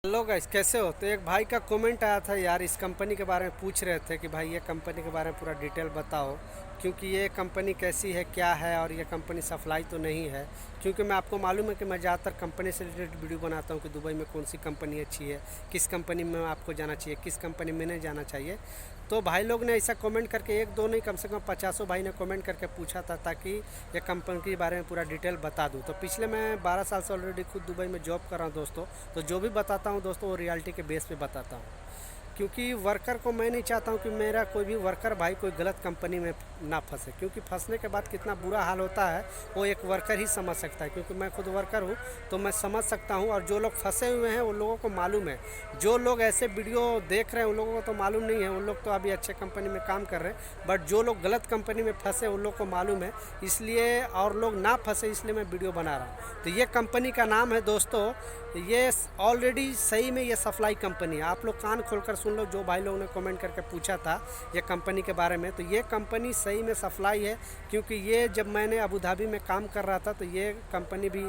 Hello guys, कैसे हो? तो एक भाई का कमेंट आया था यार, इस कंपनी के बारे में पूछ रहे थे कि भाई ये कंपनी के बारे में पूरा डिटेल बताओ, क्योंकि ये कंपनी कैसी है, क्या है, और ये कंपनी सप्लाई तो नहीं है। क्योंकि मैं आपको मालूम है कि मैं ज़्यादातर कंपनी से रिलेटेड वीडियो बनाता हूँ कि दुबई में कौन सी कंपनी अच्छी है, किस कंपनी में आपको जाना चाहिए, किस कंपनी में नहीं जाना चाहिए। तो भाई लोग ने ऐसा कमेंट करके, एक दो नहीं कम से कम पचासों भाई ने कमेंट करके पूछा था, ताकि ये कंपनी के बारे में पूरा डिटेल बता दूँ। तो पिछले मैं 12 साल से ऑलरेडी खुद दुबई में जॉब कर रहा हूँ दोस्तों। तो जो भी बताता हूँ दोस्तों, वो रियलिटी के बेस पे बताता हूँ, क्योंकि वर्कर को मैं नहीं चाहता हूँ कि मेरा कोई भी वर्कर भाई कोई गलत कंपनी में ना फंसे, क्योंकि फंसने के बाद कितना बुरा हाल होता है वो एक वर्कर ही समझ सकता है। क्योंकि मैं खुद वर्कर हूँ तो मैं समझ सकता हूँ, और जो लोग फंसे हुए हैं उन लोगों को मालूम है। जो लोग ऐसे वीडियो देख रहे हैं उन लोगों को तो मालूम नहीं है, उन लोग तो अभी अच्छे कंपनी में काम कर रहे हैं, बट जो लोग गलत कंपनी में फंसे उन लोग को मालूम है। इसलिए और लोग ना फंसे इसलिए मैं वीडियो बना रहा हूँ। तो ये कंपनी का नाम है दोस्तों, ये ऑलरेडी सही में ये सप्लाई कंपनी है। आप लोग कान खोलकर सुन लो, जो भाई लोगों ने कमेंट करके पूछा था ये कंपनी के बारे में, तो ये कंपनी सही में सप्लाई है। क्योंकि ये जब मैंने अबू धाबी में काम कर रहा था तो ये कंपनी भी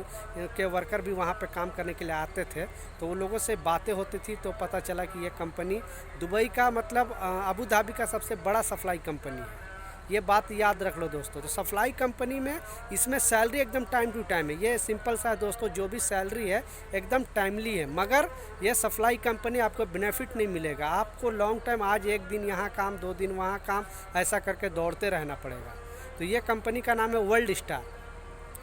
के वर्कर भी वहाँ पे काम करने के लिए आते थे, तो उन लोगों से बातें होती थी, तो पता चला कि ये कंपनी दुबई का मतलब अबू धाबी का सबसे बड़ा सप्लाई कंपनी है। ये बात याद रख लो दोस्तों। तो सप्लाई कंपनी में इसमें सैलरी एकदम टाइम टू टाइम है। ये सिंपल सा है दोस्तों, जो भी सैलरी है एकदम टाइमली है। मगर ये सप्लाई कंपनी आपको बेनिफिट नहीं मिलेगा, आपको लॉन्ग टाइम आज एक दिन यहाँ काम, 2 दिन वहाँ काम, ऐसा करके दौड़ते रहना पड़ेगा। तो ये कंपनी का नाम है वर्ल्ड स्टार।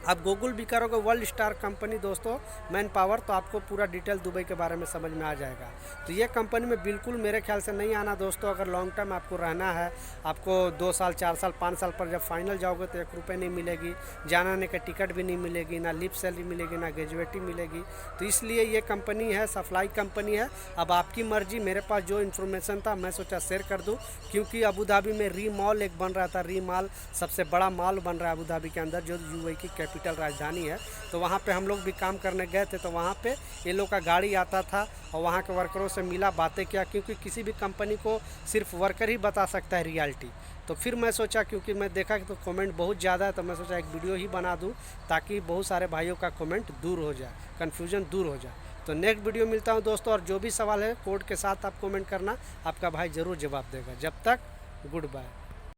आप गूगल भी करोगे वर्ल्ड स्टार कंपनी दोस्तों, मैन पावर, तो आपको पूरा डिटेल दुबई के बारे में समझ में आ जाएगा। तो ये कंपनी में बिल्कुल मेरे ख्याल से नहीं आना दोस्तों। अगर लॉन्ग टर्म आपको रहना है, आपको 2 साल 4 साल 5 साल पर जब फाइनल जाओगे तो 1 रुपये नहीं मिलेगी, जाने आने का टिकट भी नहीं मिलेगी, ना लिप सैलरी मिलेगी, ना ग्रेजुएटी मिलेगी। तो इसलिए ये कंपनी है, सप्लाई कंपनी है। अब आपकी मर्जी, मेरे पास जो इन्फॉर्मेशन था मैं सोचा शेयर कर दूँ, क्योंकि अबू धाबी में री मॉल एक बन रहा था। री मॉल सबसे बड़ा मॉल बन रहा है अबू धाबी के अंदर, जो यूएई की कैपिटल राजधानी है। तो वहाँ पे हम लोग भी काम करने गए थे, तो वहाँ पे ये लोग का गाड़ी आता था और वहाँ के वर्करों से मिला, बातें किया, क्योंकि किसी भी कंपनी को सिर्फ वर्कर ही बता सकता है रियलिटी। तो फिर मैं सोचा, क्योंकि मैं देखा कि तो कमेंट बहुत ज़्यादा है, तो मैं सोचा एक वीडियो ही बना दूँ, ताकि बहुत सारे भाइयों का कमेंट दूर हो जाए, कन्फ्यूजन दूर हो जाए। तो नेक्स्ट वीडियो मिलता हूँ दोस्तों, और जो भी सवाल है कोड के साथ आप कमेंट करना, आपका भाई ज़रूर जवाब देगा। जब तक गुड बाय।